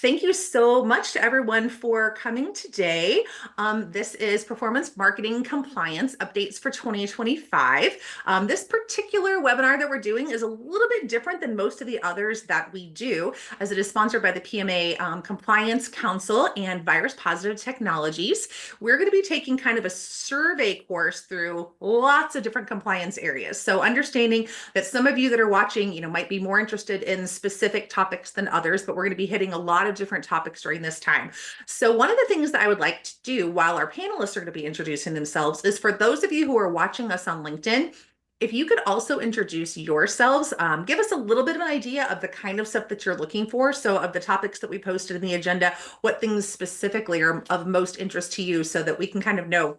Thank you so much to everyone for coming today. This is Performance Marketing Compliance Updates for 2025. This particular webinar that we're doing is a little bit different than most of the others that we do, as it is sponsored by the PMA Compliance Council and Virus Positive Technologies. We're going to be taking kind of a survey course through lots of different compliance areas. So understanding that some of you that are watching, might be more interested in specific topics than others, but we're going to be hitting a lot of different topics during this time. So one of the things that I would like to do while our panelists are going to be introducing themselves is, for those of you who are watching us on LinkedIn, if you could also introduce yourselves, give us a little bit of an idea of the kind of stuff that you're looking for. So of the topics that we posted in the agenda, what things specifically are of most interest to you, so that we can kind of know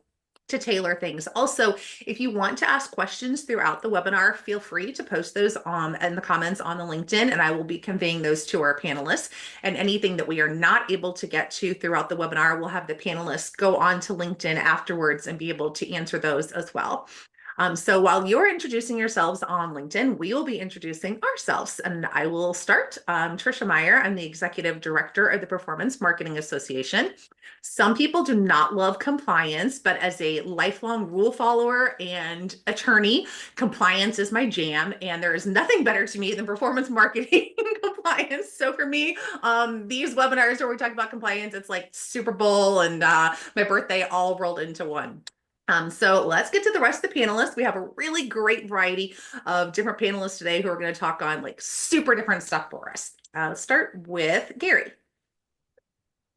to tailor things. Also, if you want to ask questions throughout the webinar, feel free to post those in the comments on the LinkedIn, and I will be conveying those to our panelists. And anything that we are not able to get to throughout the webinar, we'll have the panelists go on to LinkedIn afterwards and be able to answer those as well. So while you're introducing yourselves on LinkedIn, we will be introducing ourselves, and I will start. Tricia Meyer. I'm the Executive Director of the Performance Marketing Association. Some people do not love compliance, but as a lifelong rule follower and attorney, compliance is my jam, and there is nothing better to me than performance marketing compliance. So for me, these webinars where we talk about compliance, it's like Super Bowl and my birthday all rolled into one. So let's get to the rest of the panelists. We have a really great variety of different panelists today who are going to talk on like super different stuff for us. Let's start with Gary.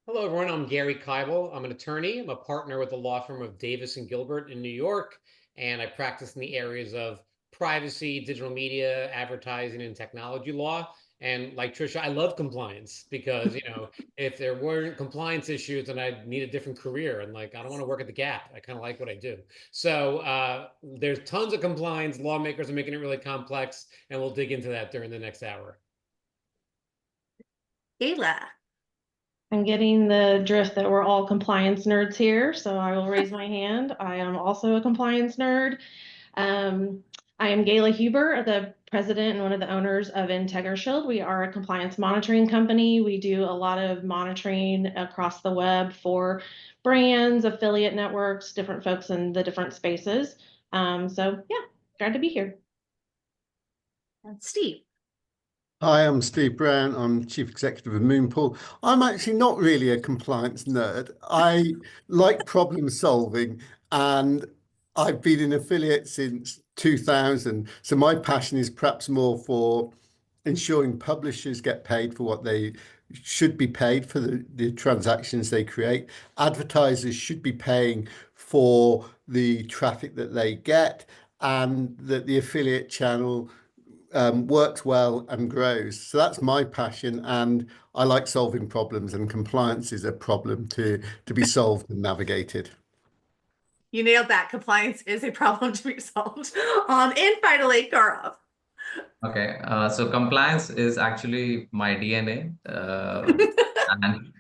Hello, everyone. I'm Gary Kibel. I'm an attorney. I'm a partner with the law firm of Davis+Gilbert in New York, and I practice in the areas of privacy, digital media, advertising, and technology law. And like Tricia, I love compliance because, if there weren't compliance issues, then I'd need a different career. And I don't want to work at the Gap. I kind of like what I do. So there's tons of compliance. Lawmakers are making it really complex, and we'll dig into that during the next hour. Gayla. I'm getting the drift that we're all compliance nerds here, so I will raise my hand. I am also a compliance nerd. I am Gayla Huber, the president and one of the owners of IntegriShield. We are a compliance monitoring company. We do a lot of monitoring across the web for brands, affiliate networks, different folks in the different spaces. So yeah, glad to be here. And Steve. Hi, I'm Steve Brown. I'm Chief Executive of Moonpull. I'm actually not really a compliance nerd. I like problem solving, and I've been an affiliate since 2000. So my passion is perhaps more for ensuring publishers get paid for what they should be paid for the transactions they create. Advertisers should be paying for the traffic that they get, and that the affiliate channel works well and grows. So that's my passion, and I like solving problems, and compliance is a problem to be solved and navigated. You nailed that. Compliance is a problem to be solved. And finally, Gaurav. Okay, so compliance is actually my DNA. And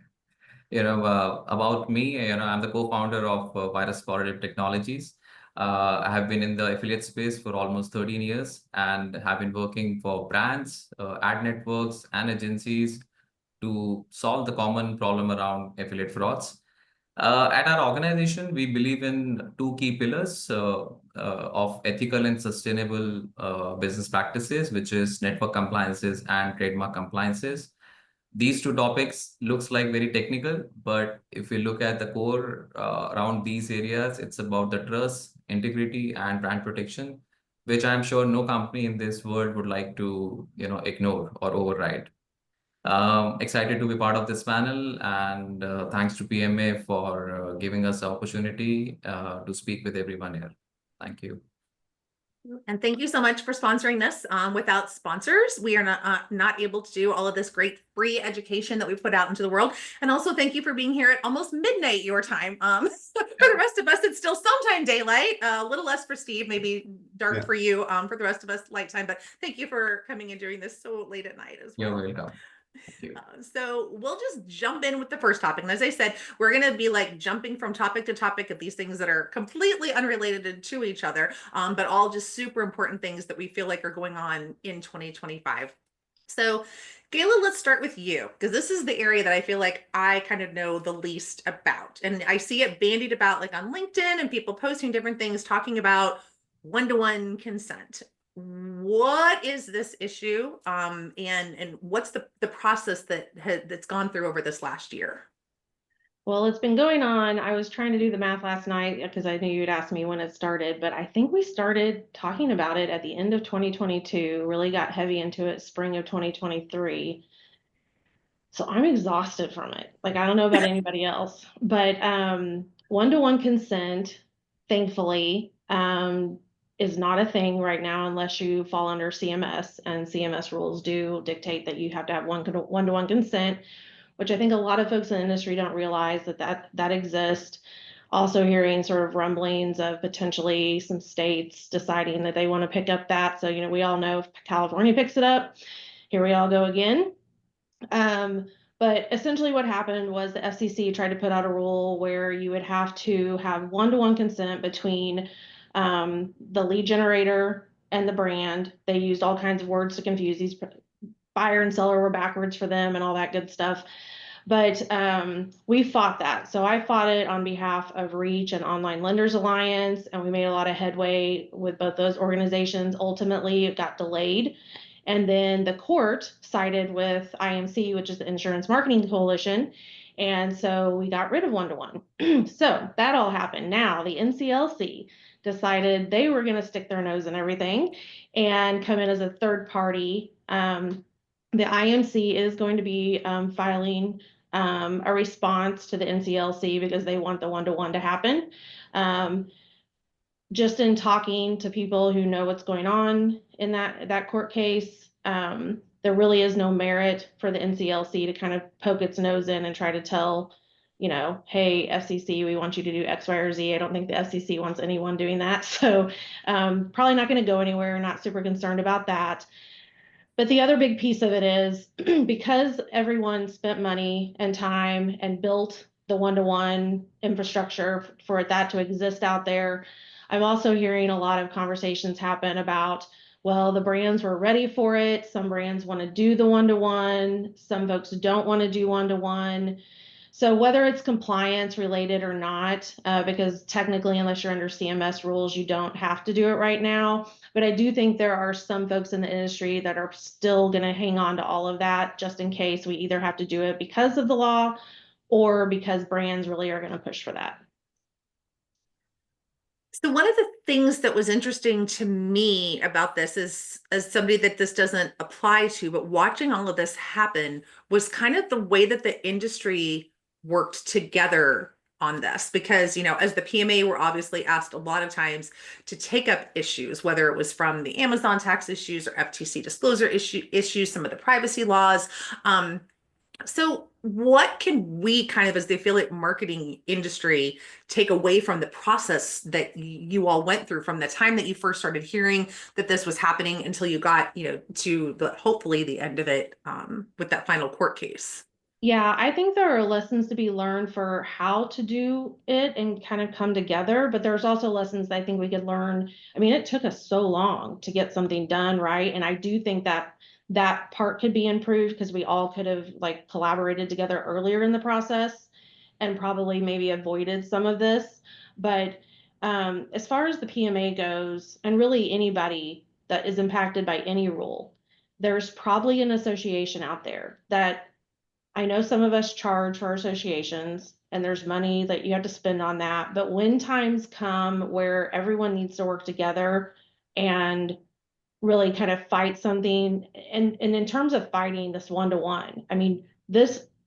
about me, I'm the co-founder of Virus Positive Technologies. I have been in the affiliate space for almost 13 years and have been working for brands, ad networks, and agencies to solve the common problem around affiliate frauds. At our organization, we believe in two key pillars of ethical and sustainable business practices, which is network compliances and trademark compliances. These two topics looks like very technical, but if we look at the core around these areas, it's about the trust, integrity, and brand protection, which I'm sure no company in this world would like to, ignore or override. Excited to be part of this panel, and thanks to PMA for giving us the opportunity to speak with everyone here. Thank you. And thank you so much for sponsoring this. Without sponsors, we are not able to do all of this great free education that we put out into the world. And also thank you for being here at almost midnight your time. For the rest of us, it's still sometime daylight, a little less for Steve, maybe dark for you. For the rest of us, light time. But thank you for coming and doing this so late at night as well. You're welcome. So we'll just jump in with the first topic. And as I said, we're going to be like jumping from topic to topic of these things that are completely unrelated to each other, but all just super important things that we feel like are going on in 2025. So Gayla, let's start with you because this is the area that I feel like I kind of know the least about. And I see it bandied about like on LinkedIn and people posting different things talking about one-to-one consent. What is this issue? And what's the process that's gone through over this last year? Well, it's been going on. I was trying to do the math last night because I knew you'd ask me when it started, but I think we started talking about it at the end of 2022, really got heavy into it spring of 2023. So I'm exhausted from it. Like, I don't know about anybody else, but one-to-one consent, thankfully, is not a thing right now unless you fall under CMS, and CMS rules do dictate that you have to have one-to-one consent, which I think a lot of folks in the industry don't realize that exists. Also hearing sort of rumblings of potentially some states deciding that they want to pick up that. So, we all know if California picks it up, here we all go again. But essentially what happened was the FCC tried to put out a rule where you would have to have one-to-one consent between the lead generator and the brand. They used all kinds of words to confuse these. Buyer and seller were backwards for them and all that good stuff. But we fought that. So I fought it on behalf of REACH and Online Lenders Alliance, and we made a lot of headway with both those organizations. Ultimately, it got delayed. And then the court sided with IMC, which is the Insurance Marketing Coalition. And so we got rid of one-to-one. So that all happened. Now the NCLC decided they were going to stick their nose in everything and come in as a third party. The IMC is going to be filing a response to the NCLC because they want the one-to-one to happen. Just in talking to people who know what's going on in that court case, there really is no merit for the NCLC to kind of poke its nose in and try to tell, hey, FCC, we want you to do X, Y, or Z. I don't think the FCC wants anyone doing that. So probably not going to go anywhere, not super concerned about that. But the other big piece of it is because everyone spent money and time and built the one-to-one infrastructure for that to exist out there, I'm also hearing a lot of conversations happen about, well, the brands were ready for it. Some brands want to do the one-to-one. Some folks don't want to do one-to-one. So whether it's compliance related or not, because technically, unless you're under CMS rules, you don't have to do it right now. But I do think there are some folks in the industry that are still going to hang on to all of that just in case we either have to do it because of the law or because brands really are going to push for that. So one of the things that was interesting to me about this is, as somebody that this doesn't apply to, but watching all of this happen was kind of the way that the industry worked together on this. Because, as the PMA, we're obviously asked a lot of times to take up issues, whether it was from the Amazon tax issues or FTC disclosure issues, some of the privacy laws. So what can we kind of, as the affiliate marketing industry, take away from the process that you all went through from the time that you first started hearing that this was happening until you got, to hopefully the end of it with that final court case? Yeah, I think there are lessons to be learned for how to do it and kind of come together, but there's also lessons that I think we could learn. I mean, it took us so long to get something done, right? And I do think that that part could be improved because we all could have collaborated together earlier in the process and probably maybe avoided some of this. But as far as the PMA goes, and really anybody that is impacted by any rule, there's probably an association out there that I know some of us charge for our associations and there's money that you have to spend on that. But when times come where everyone needs to work together and really kind of fight something, and in terms of fighting this one-to-one, I mean,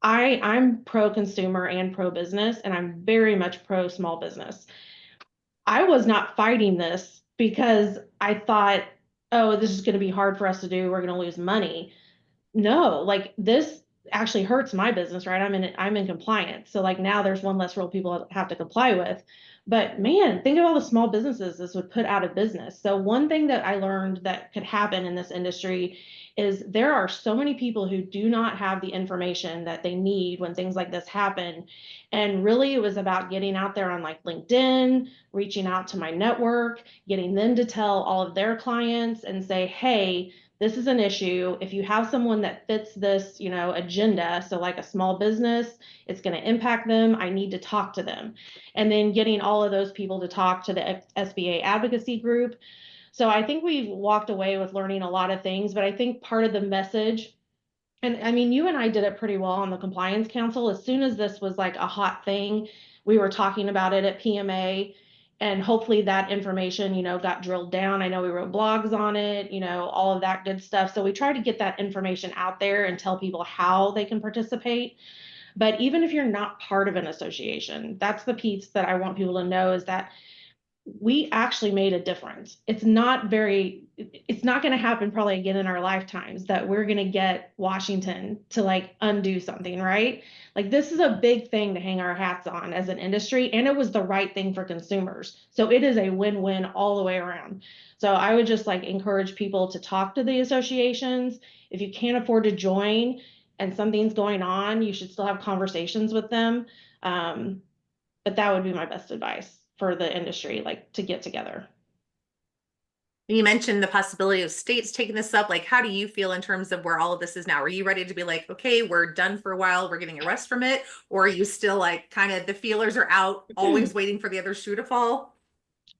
I'm pro-consumer and pro-business, and I'm very much pro-small business. I was not fighting this because I thought, oh, this is going to be hard for us to do. We're going to lose money. No, this actually hurts my business, right? I'm in compliance. So now there's one less rule people have to comply with. But man, think of all the small businesses this would put out of business. So one thing that I learned that could happen in this industry is there are so many people who do not have the information that they need when things like this happen. And really it was about getting out there on LinkedIn, reaching out to my network, getting them to tell all of their clients and say, hey, this is an issue. If you have someone that fits this, agenda, so like a small business, it's going to impact them. I need to talk to them. And then getting all of those people to talk to the SBA advocacy group. So I think we've walked away with learning a lot of things, but I think part of the message, and I mean, you and I did it pretty well on the Compliance Council. As soon as this was like a hot thing, we were talking about it at PMA, and hopefully that information, got drilled down. I know we wrote blogs on it, all of that good stuff. So we try to get that information out there and tell people how they can participate. But even if you're not part of an association, that's the piece that I want people to know, is that we actually made a difference. It's not going to happen probably again in our lifetimes that we're going to get Washington to like undo something, right? Like, this is a big thing to hang our hats on as an industry, and it was the right thing for consumers. So it is a win-win all the way around. So I would just like encourage people to talk to the associations. If you can't afford to join and something's going on, you should still have conversations with them. But that would be my best advice for the industry, like, to get together. You mentioned the possibility of states taking this up. Like, how do you feel in terms of where all of this is now? Are you ready to be like, okay, we're done for a while, we're getting a rest from it? Or are you still like kind of the feelers are out, always waiting for the other shoe to fall?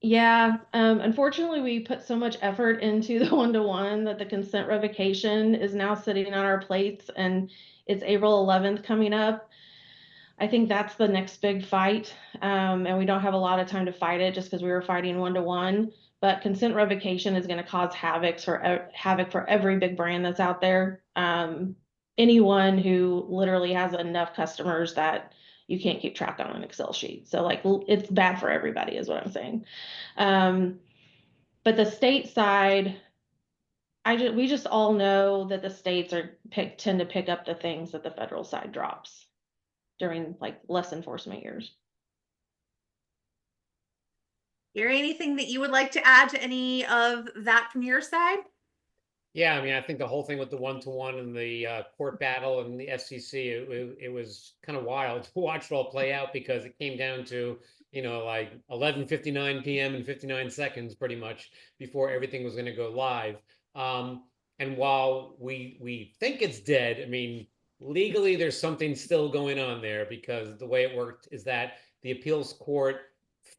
Yeah, unfortunately, we put so much effort into the one-to-one that the consent revocation is now sitting on our plates, and it's April 11th coming up. I think that's the next big fight, and we don't have a lot of time to fight it just because we were fighting one-to-one. But consent revocation is going to cause havoc for every big brand that's out there. Anyone who literally has enough customers that you can't keep track on an Excel sheet. So like, it's bad for everybody is what I'm saying. But the state side, we just all know that the states tend to pick up the things that the federal side drops during like less enforcement years. Gary, anything that you would like to add to any of that from your side? Yeah, I mean, I think the whole thing with the one-to-one and the court battle and the FCC, it was kind of wild to watch it all play out, because it came down to, like 11:59 p.m. and 59 seconds pretty much before everything was going to go live. And while we think it's dead, I mean, legally there's something still going on there, because the way it worked is that the appeals court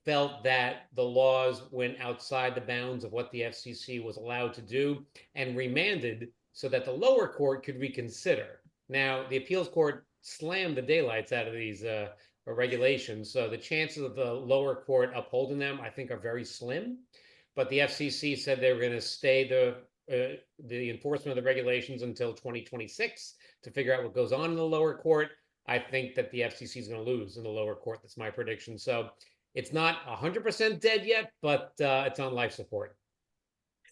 felt that the laws went outside the bounds of what the FCC was allowed to do, and remanded so that the lower court could reconsider. Now, the appeals court slammed the daylights out of these regulations, so the chances of the lower court upholding them, I think, are very slim. But the FCC said they were going to stay the enforcement of the regulations until 2026 to figure out what goes on in the lower court. I think that the FCC is going to lose in the lower court. That's my prediction. So it's not 100% dead yet, but it's on life support.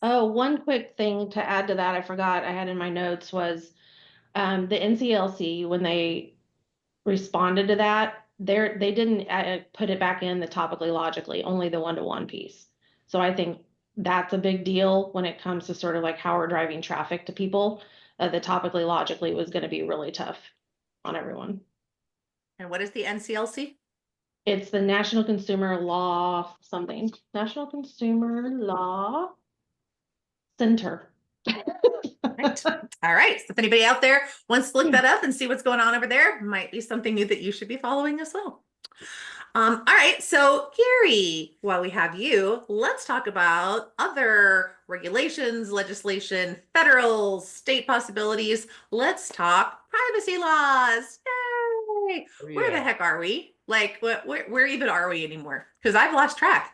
Oh, one quick thing to add to that, I forgot I had in my notes, was the NCLC, when they responded to that, they didn't put it back in the topically logically, only the one-to-one piece. So I think that's a big deal when it comes to sort of like how we're driving traffic to people. The topically logically was going to be really tough on everyone. And what is the NCLC? It's the National Consumer Law something. National Consumer Law Center. Right. All right. So if anybody out there wants to look that up and see what's going on over there, might be something new that you should be following as well. All right. So Gary, while we have you, let's talk about other regulations, legislation, federal, state possibilities. Let's talk privacy laws. Yay! Oh, yeah. Where the heck are we? Like, where even are we anymore? Because I've lost track.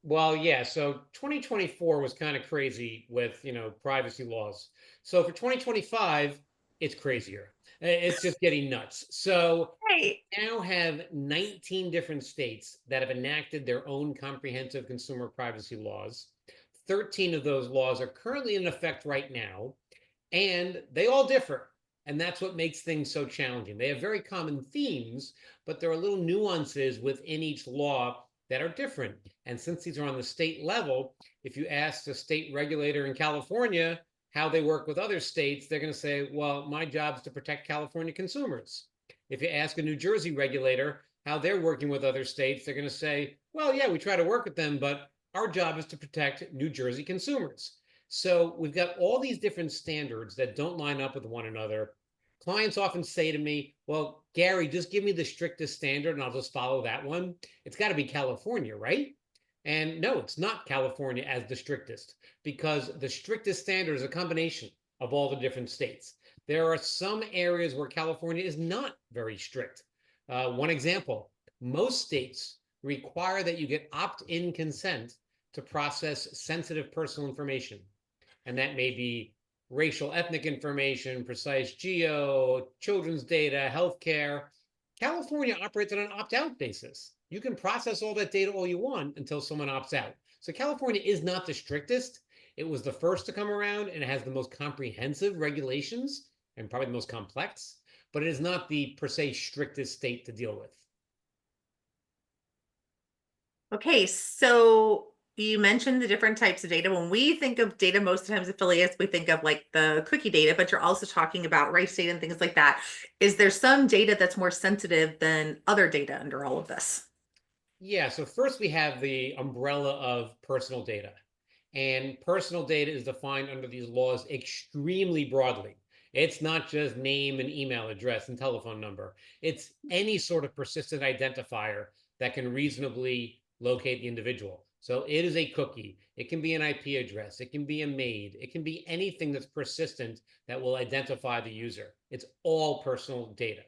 Well, yeah, so 2024 was kind of crazy with, privacy laws. So for 2025, it's crazier. It's just getting nuts. So Right. we now have 19 different states that have enacted their own comprehensive consumer privacy laws. 13 of those laws are currently in effect right now, and they all differ. And that's what makes things so challenging. They have very common themes, but there are little nuances within each law that are different. And since these are on the state level, if you ask the state regulator in California how they work with other states, they're going to say, well, my job is to protect California consumers. If you ask a New Jersey regulator how they're working with other states, they're going to say, well, yeah, we try to work with them, but our job is to protect New Jersey consumers. So we've got all these different standards that don't line up with one another. Clients often say to me, well, Gary, just give me the strictest standard and I'll just follow that one. It's got to be California, right? And no, it's not California as the strictest, because the strictest standard is a combination of all the different states. There are some areas where California is not very strict. One example, most states require that you get opt-in consent to process sensitive personal information. And that may be racial, ethnic information, precise geo, children's data, healthcare. California operates on an opt-out basis. You can process all that data all you want until someone opts out. So California is not the strictest. It was the first to come around, and it has the most comprehensive regulations and probably the most complex, but it is not the per se strictest state to deal with. Okay, so you mentioned the different types of data. When we think of data, most times affiliates, we think of like the cookie data, but you're also talking about race data and things like that. Is there some data that's more sensitive than other data under all of this? Yeah, so first we have the umbrella of personal data. And personal data is defined under these laws extremely broadly. It's not just name and email address and telephone number. It's any sort of persistent identifier that can reasonably locate the individual. So it is a cookie. It can be an IP address. It can be a MAID. It can be anything that's persistent that will identify the user. It's all personal data.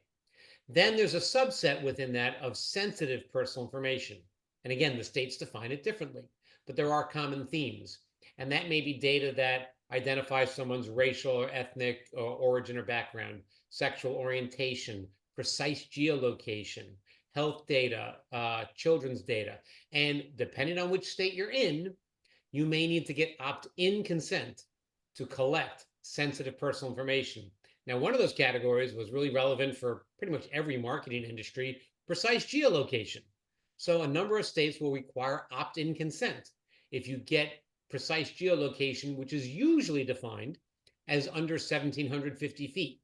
Then there's a subset within that of sensitive personal information. And again, the states define it differently, but there are common themes. And that may be data that identifies someone's racial or ethnic or origin or background, sexual orientation, precise geolocation, health data, children's data. And depending on which state you're in, you may need to get opt-in consent to collect sensitive personal information. Now, one of those categories was really relevant for pretty much every marketing industry, precise geolocation. So a number of states will require opt-in consent if you get precise geolocation, which is usually defined as under 1,750 feet.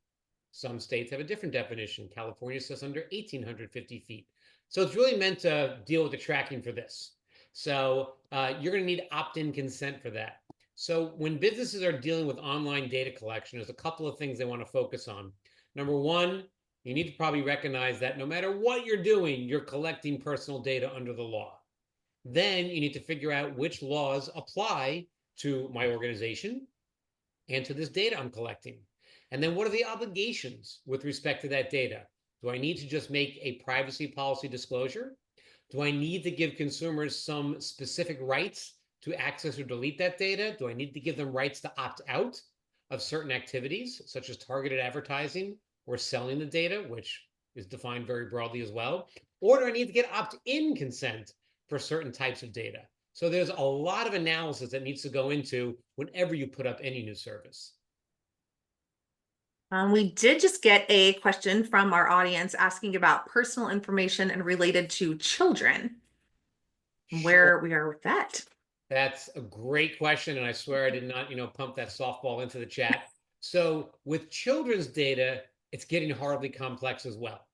Some states have a different definition. California says under 1,850 feet. So it's really meant to deal with the tracking for this. So you're going to need opt-in consent for that. So when businesses are dealing with online data collection, there's a couple of things they want to focus on. Number one, you need to probably recognize that no matter what you're doing, you're collecting personal data under the law. Then you need to figure out which laws apply to my organization and to this data I'm collecting. And then what are the obligations with respect to that data? Do I need to just make a privacy policy disclosure? Do I need to give consumers some specific rights to access or delete that data? Do I need to give them rights to opt out of certain activities, such as targeted advertising or selling the data, which is defined very broadly as well? Or do I need to get opt-in consent for certain types of data? So there's a lot of analysis that needs to go into whenever you put up any new service. We did just get a question from our audience asking about personal information and related to children. Where we are with that. That's a great question, and I swear I did not, pump that softball into the chat. So with children's data, it's getting horribly complex as well.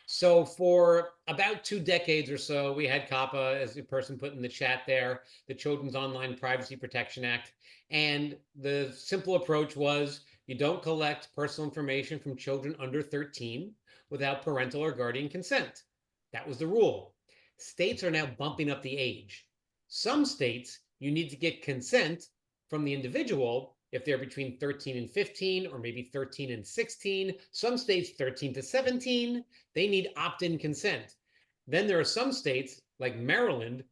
So for about 2 decades or so, we had COPPA, as the person put in the chat there, the Children's Online Privacy Protection Act. And the simple approach was you don't collect personal information from children under 13 without parental or guardian consent. That was the rule. States are now bumping up the age. Some states, you need to get consent from the individual if they're between 13 and 15, or maybe 13 and 16. Some states, 13 to 17, they need opt-in consent. Then there are some states, like Maryland,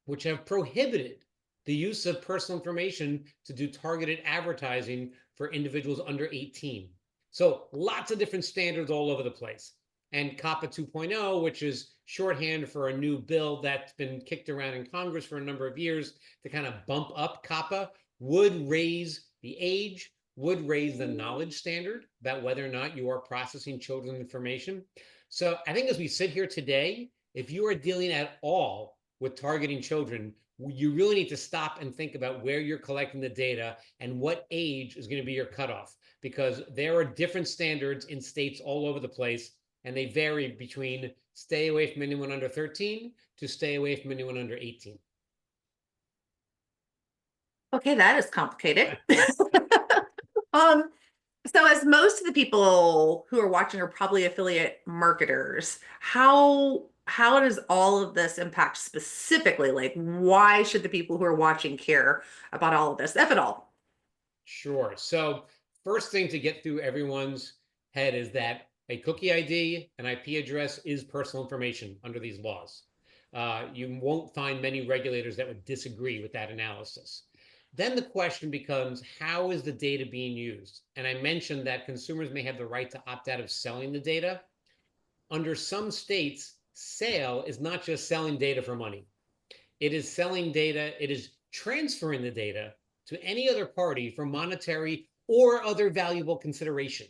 which have prohibited the use of personal information to do targeted advertising for individuals under 18. So lots of different standards all over the place. And COPPA 2.0, which is shorthand for a new bill that's been kicked around in Congress for a number of years to kind of bump up COPPA, would raise the age, would raise the knowledge standard about whether or not you are processing children's information. So I think as we sit here today, if you are dealing at all with targeting children, you really need to stop and think about where you're collecting the data and what age is going to be your cutoff, because there are different standards in states all over the place, and they vary between stay away from anyone under 13 to stay away from anyone under 18. Okay, that is complicated. Um, so as most of the people who are watching are probably affiliate marketers, how does all of this impact specifically? Like, why should the people who are watching care about all of this, if at all? Sure. So first thing to get through everyone's head is that a cookie ID, an IP address is personal information under these laws. You won't find many regulators that would disagree with that analysis. Then the question becomes, how is the data being used? And I mentioned that consumers may have the right to opt out of selling the data. Under some states, sale is not just selling data for money. It is selling data, it is transferring the data to any other party for monetary or other valuable consideration.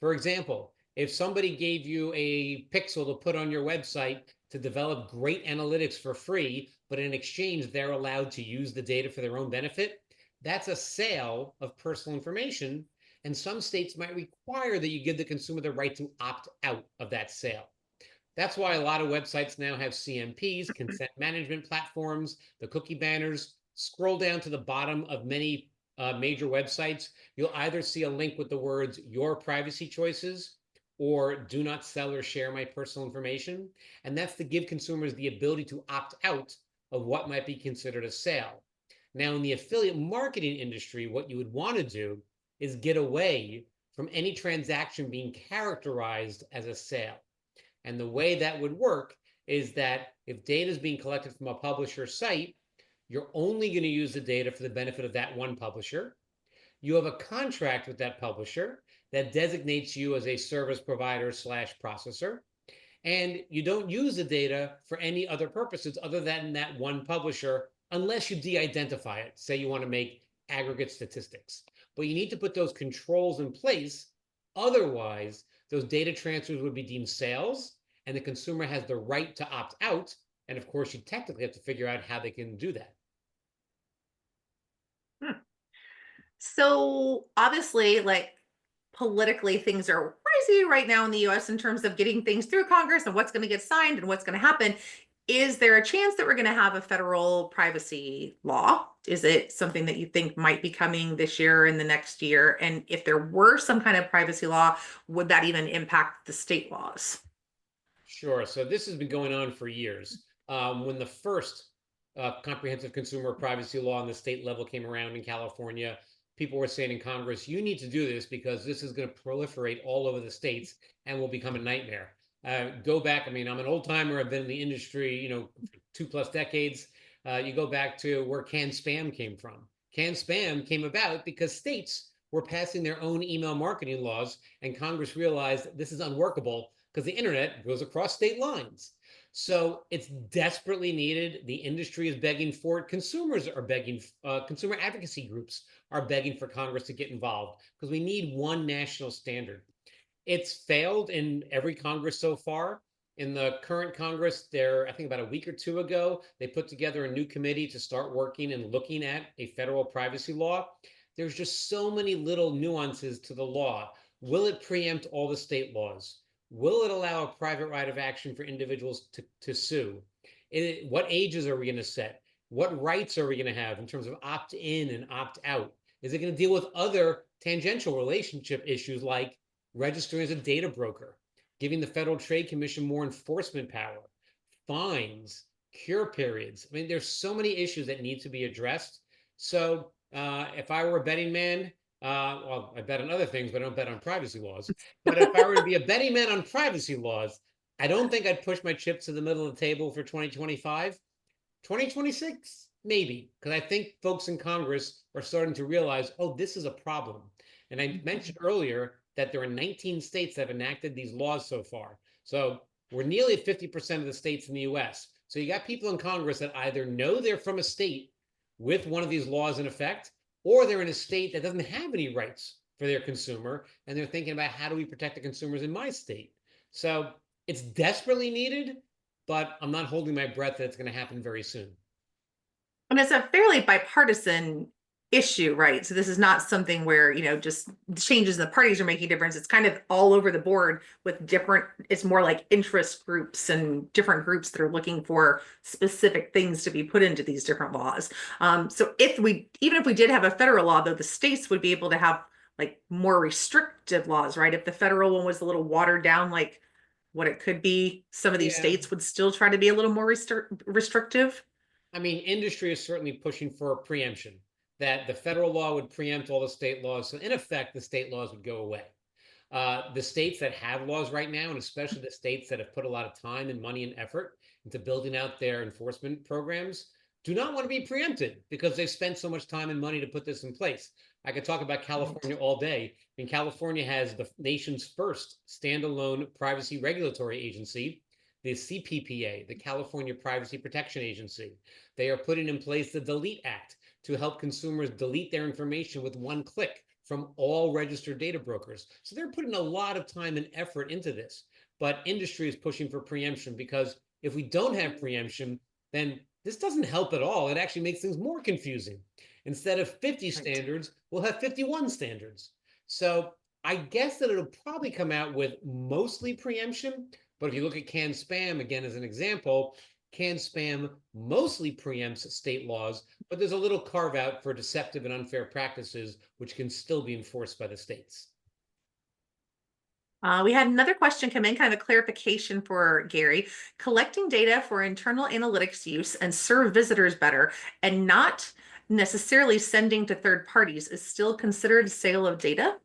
For example, if somebody gave you a pixel to put on your website to develop great analytics for free, but in exchange, they're allowed to use the data for their own benefit, that's a sale of personal information. And some states might require that you give the consumer the right to opt out of that sale. That's why a lot of websites now have CMPs, consent management platforms, the cookie banners. Scroll down to the bottom of many major websites. You'll either see a link with the words your privacy choices or do not sell or share my personal information. And that's to give consumers the ability to opt out of what might be considered a sale. Now, in the affiliate marketing industry, what you would want to do is get away from any transaction being characterized as a sale. And the way that would work is that if data is being collected from a publisher site, you're only going to use the data for the benefit of that one publisher. You have a contract with that publisher that designates you as a service provider slash processor. And you don't use the data for any other purposes other than that one publisher, unless you de-identify it. Say you want to make aggregate statistics. But you need to put those controls in place. Otherwise, those data transfers would be deemed sales, and the consumer has the right to opt out. And of course, you technically have to figure out how they can do that. So obviously, like politically, things are crazy right now in the US in terms of getting things through Congress and what's going to get signed and what's going to happen. Is there a chance that we're going to have a federal privacy law? Is it something that you think might be coming this year and the next year? And if there were some kind of privacy law, would that even impact the state laws? Sure. So this has been going on for years. When the first comprehensive consumer privacy law on the state level came around in California, people were saying in Congress, you need to do this because this is going to proliferate all over the states and will become a nightmare. Go back, I mean, I'm an old timer. I've been in the industry, 2+ decades. You go back to where canned spam came from. Canned spam came about because states were passing their own email marketing laws, and Congress realized this is unworkable because the internet goes across state lines. So it's desperately needed. The industry is begging for it. Consumers are begging, consumer advocacy groups are begging for Congress to get involved because we need one national standard. It's failed in every Congress so far. In the current Congress, I think about a week or two ago, they put together a new committee to start working and looking at a federal privacy law. There's just so many little nuances to the law. Will it preempt all the state laws? Will it allow a private right of action for individuals to sue? What ages are we going to set? What rights are we going to have in terms of opt-in and opt-out? Is it going to deal with other tangential relationship issues like registering as a data broker, giving the Federal Trade Commission more enforcement power, fines, cure periods? I mean, there's so many issues that need to be addressed. So if I were a betting man, well, I bet on other things, but I don't bet on privacy laws. But if I were to be a betting man on privacy laws, I don't think I'd push my chips to the middle of the table for 2025. 2026, maybe, because I think folks in Congress are starting to realize, oh, this is a problem. And I mentioned earlier that there are 19 states that have enacted these laws so far. So we're nearly at 50% of the states in the US. So you got people in Congress that either know they're from a state with one of these laws in effect, or they're in a state that doesn't have any rights for their consumer, and they're thinking about how do we protect the consumers in my state. So it's desperately needed, but I'm not holding my breath that it's going to happen very soon. And it's a fairly bipartisan issue, right? So this is not something where, you know, just changes in the parties are making a difference. It's kind of all over the board with different, it's more like interest groups and different groups that are looking for specific things to be put into these different laws. So even if we did have a federal law, though, the states would be able to have like more restrictive laws, right? If the federal one was a little watered down, like what it could be, some of these states would still try to be a little more restrictive. I mean, industry is certainly pushing for a preemption, that the federal law would preempt all the state laws. So in effect, the state laws would go away. The states that have laws right now, and especially the states that have put a lot of time and money and effort into building out their enforcement programs, do not want to be preempted because they've spent so much time and money to put this in place. I could talk about California all day. I mean, California has the nation's first standalone privacy regulatory agency, the CPPA, the California Privacy Protection Agency. They are putting in place the Delete Act to help consumers delete their information with one click from all registered data brokers. So they're putting a lot of time and effort into this. But industry is pushing for preemption because if we don't have preemption, then this doesn't help at all. It actually makes things more confusing. Instead of 50 standards, we'll have 51 standards. So I guess that it'll probably come out with mostly preemption. But if you look at canned spam, again, as an example, canned spam mostly preempts state laws, but there's a little carve out for deceptive and unfair practices, which can still be enforced by the states. We had another question come in, kind of a clarification for Gary. Collecting data for internal analytics use and serve visitors better and not necessarily sending to third parties is still considered sale of data?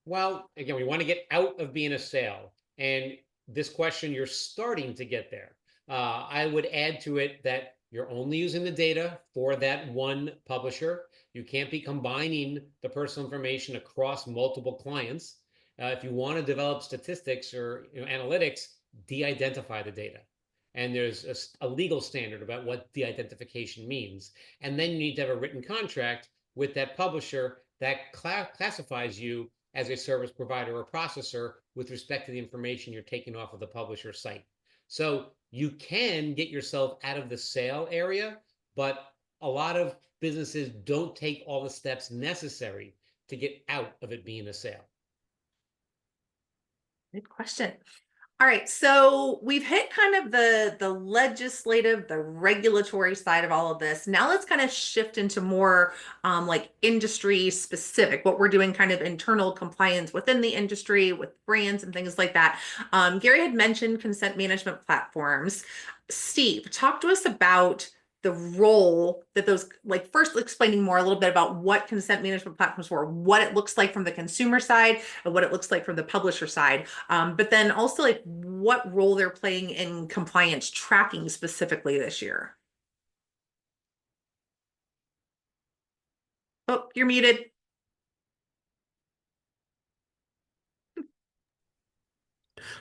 Well, again, we want to get out of being a sale. And this question, you're starting to get there. I would add to it that you're only using the data for that one publisher. You can't be combining the personal information across multiple clients. If you want to develop statistics or analytics, de-identify the data. And there's a legal standard about what de-identification means. And then you need to have a written contract with that publisher that classifies you as a service provider or processor with respect to the information you're taking off of the publisher site. So you can get yourself out of the sale area, but a lot of businesses don't take all the steps necessary to get out of it being a sale. Good question. All right, so we've hit kind of the legislative, the regulatory side of all of this. Now let's kind of shift into more like industry specific, what we're doing kind of internal compliance within the industry with brands and things like that. Gary had mentioned consent management platforms. Steve, talk to us about the role that those, like first explaining more a little bit about what consent management platforms were, what it looks like from the consumer side and what it looks like from the publisher side. But then also like what role they're playing in compliance tracking specifically this year. Oh, you're muted.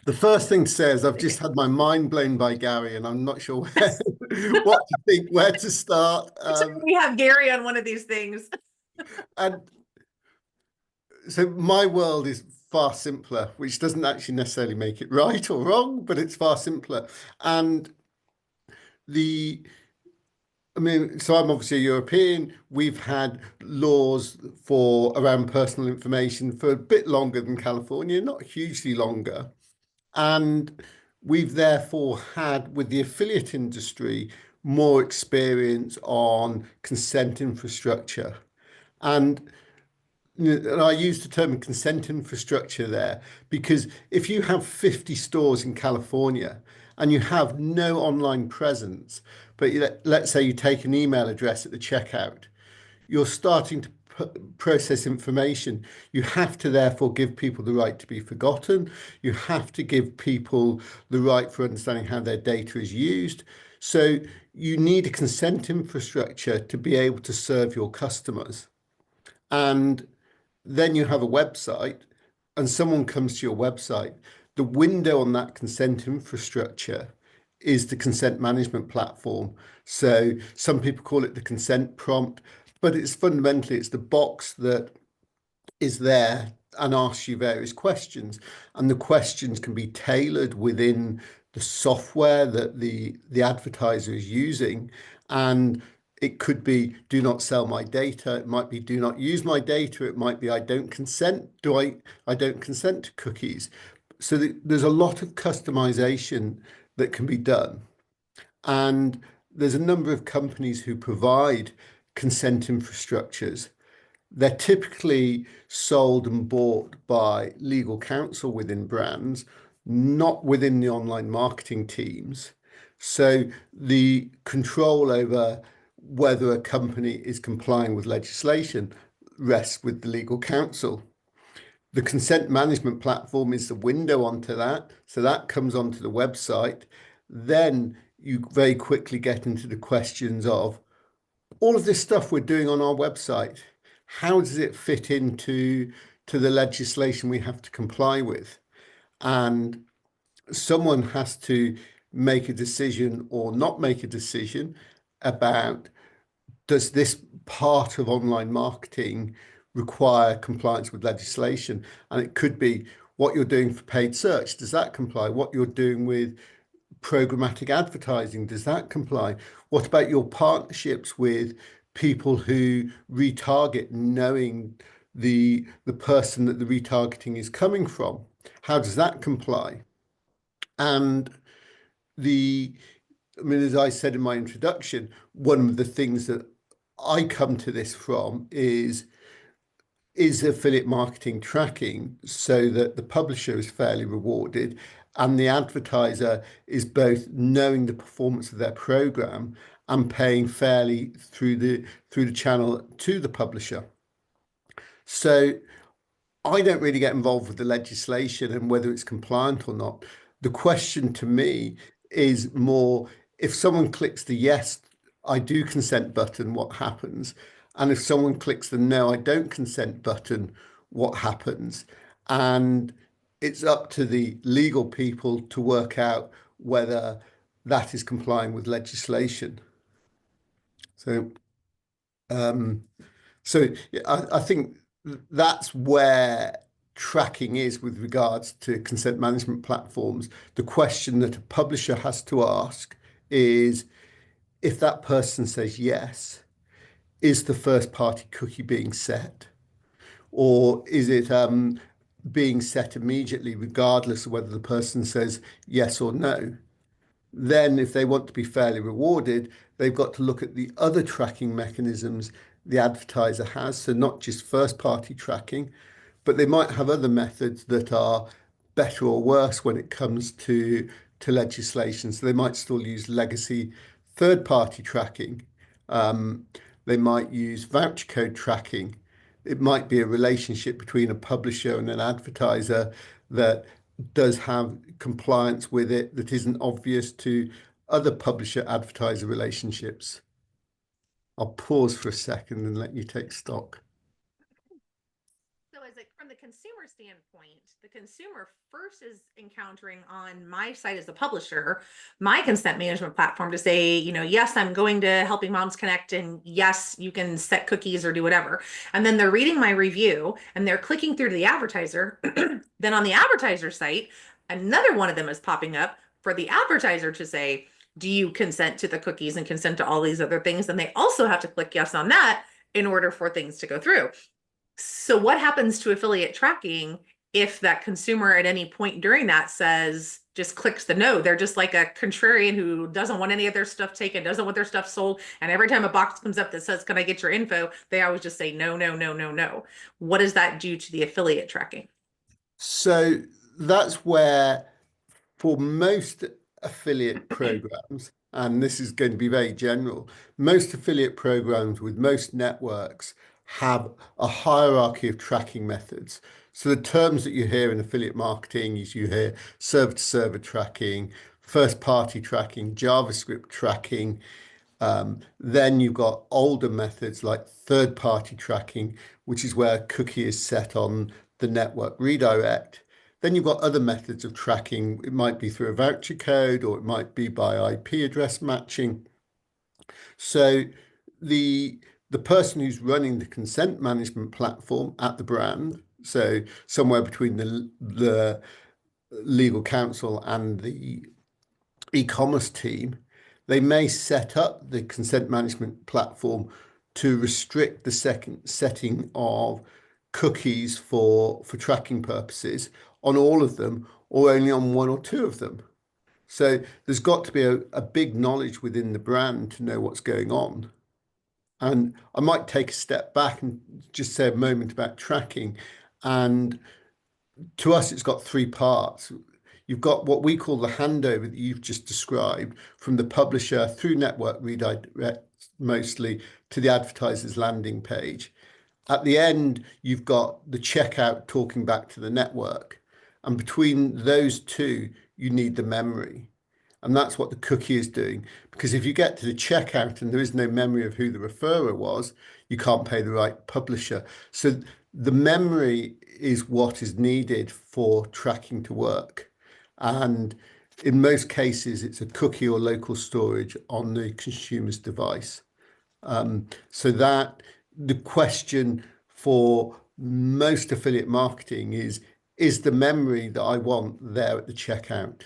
The first thing to say is I've just had my mind blown by Gary, and I'm not sure what to think, where to start. We have Gary on one of these things. And so my world is far simpler, which doesn't actually necessarily make it right or wrong, but it's far simpler. And I mean, so I'm obviously a European. We've had laws for around personal information for a bit longer than California, not hugely longer. And we've therefore had, with the affiliate industry, more experience on consent infrastructure. And I use the term consent infrastructure there because if you have 50 stores in California and you have no online presence, but let's say you take an email address at the checkout, you're starting to process information. You have to therefore give people the right to be forgotten. You have to give people the right for understanding how their data is used. So you need a consent infrastructure to be able to serve your customers. And then you have a website and someone comes to your website. The window on that consent infrastructure is the consent management platform. So some people call it the consent prompt, but it's fundamentally, it's the box that is there and asks you various questions. And the questions can be tailored within the software that the advertiser is using. And It could be do not sell my data. It might be do not use my data. It might be I don't consent. I don't consent to cookies. So there's a lot of customization that can be done. And there's a number of companies who provide consent infrastructures. They're typically sold and bought by legal counsel within brands, not within the online marketing teams. So the control over whether a company is complying with legislation rests with the legal counsel. The consent management platform is the window onto that. So that comes onto the website. Then you very quickly get into the questions of all of this stuff we're doing on our website. How does it fit into the legislation we have to comply with? And someone has to make a decision or not make a decision about, does this part of online marketing require compliance with legislation? And it could be what you're doing for paid search. Does that comply? What you're doing with programmatic advertising, does that comply? What about your partnerships with people who retarget, knowing the person that the retargeting is coming from? How does that comply? And as I said in my introduction, one of the things that I come to this from is affiliate marketing tracking so that the publisher is fairly rewarded and the advertiser is both knowing the performance of their program and paying fairly through the channel to the publisher. So I don't really get involved with the legislation and whether it's compliant or not. The question to me is more, if someone clicks the yes, I do consent button, what happens? And if someone clicks the no, I don't consent button, what happens? And it's up to the legal people to work out whether that is complying with legislation. So, I think that's where tracking is with regards to consent management platforms. The question that a publisher has to ask is, if that person says yes, is the first party cookie being set? Or is it being set immediately, regardless of whether the person says yes or no? Then, if they want to be fairly rewarded, they've got to look at the other tracking mechanisms the advertiser has. So not just first party tracking, but they might have other methods that are better or worse when it comes to legislation. So they might still use legacy third party tracking. They might use voucher code tracking. It might be a relationship between a publisher and an advertiser that does have compliance with it that isn't obvious to other publisher advertiser relationships. I'll pause for a second and let you take stock. So as from the consumer standpoint, the consumer first is encountering on my site as a publisher, my consent management platform to say, yes, I'm going to Helping Moms Connect, and yes, you can set cookies or do whatever. And then they're reading my review and they're clicking through to the advertiser. Then on the advertiser site, another one of them is popping up for the advertiser to say, do you consent to the cookies and consent to all these other things? And they also have to click yes on that in order for things to go through. So what happens to affiliate tracking if that consumer at any point during that just clicks the no? They're just like a contrarian who doesn't want any of their stuff taken, doesn't want their stuff sold. And every time a box comes up that says, can I get your info? They always just say, no, no, no, no, no. What does that do to the affiliate tracking? So that's where, for most affiliate programs, and this is going to be very general, most affiliate programs with most networks have a hierarchy of tracking methods. So the terms that you hear in affiliate marketing is you hear server-to-server tracking, first-party tracking, JavaScript tracking. Then you've got older methods like third-party tracking, which is where a cookie is set on the network redirect. Then you've got other methods of tracking. It might be through a voucher code, or it might be by IP address matching. So the person who's running the consent management platform at the brand, so somewhere between the legal counsel and the e-commerce team, they may set up the consent management platform to restrict the setting of cookies for tracking purposes on all of them or only on one or two of them. So there's got to be a big knowledge within the brand to know what's going on. And I might take a step back and just say a moment about tracking. And to us, it's got three parts. You've got what we call the handover that you've just described from the publisher through network redirect mostly to the advertiser's landing page. At the end, you've got the checkout talking back to the network. And between those two, you need the memory. And that's what the cookie is doing. Because if you get to the checkout and there is no memory of who the referrer was, you can't pay the right publisher. So the memory is what is needed for tracking to work. And in most cases, it's a cookie or local storage on the consumer's device. So that the question for most affiliate marketing is the memory that I want there at the checkout?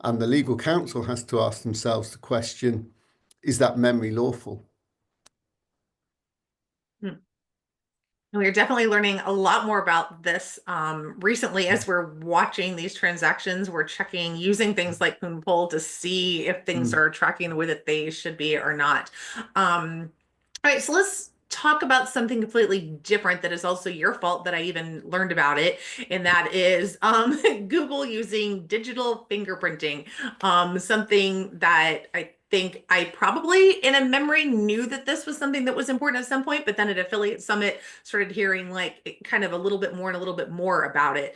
And the legal counsel has to ask themselves the question, is that memory lawful? We're definitely learning a lot more about this recently as we're watching these transactions. We're checking using things like Moonpull to see if things are tracking the way that they should be or not. All right, so let's talk about something completely different that is also your fault that I even learned about it, and that is Google using digital fingerprinting, something that I think I probably in a memory knew that this was something that was important at some point, but then at Affiliate Summit started hearing like kind of a little bit more and a little bit more about it.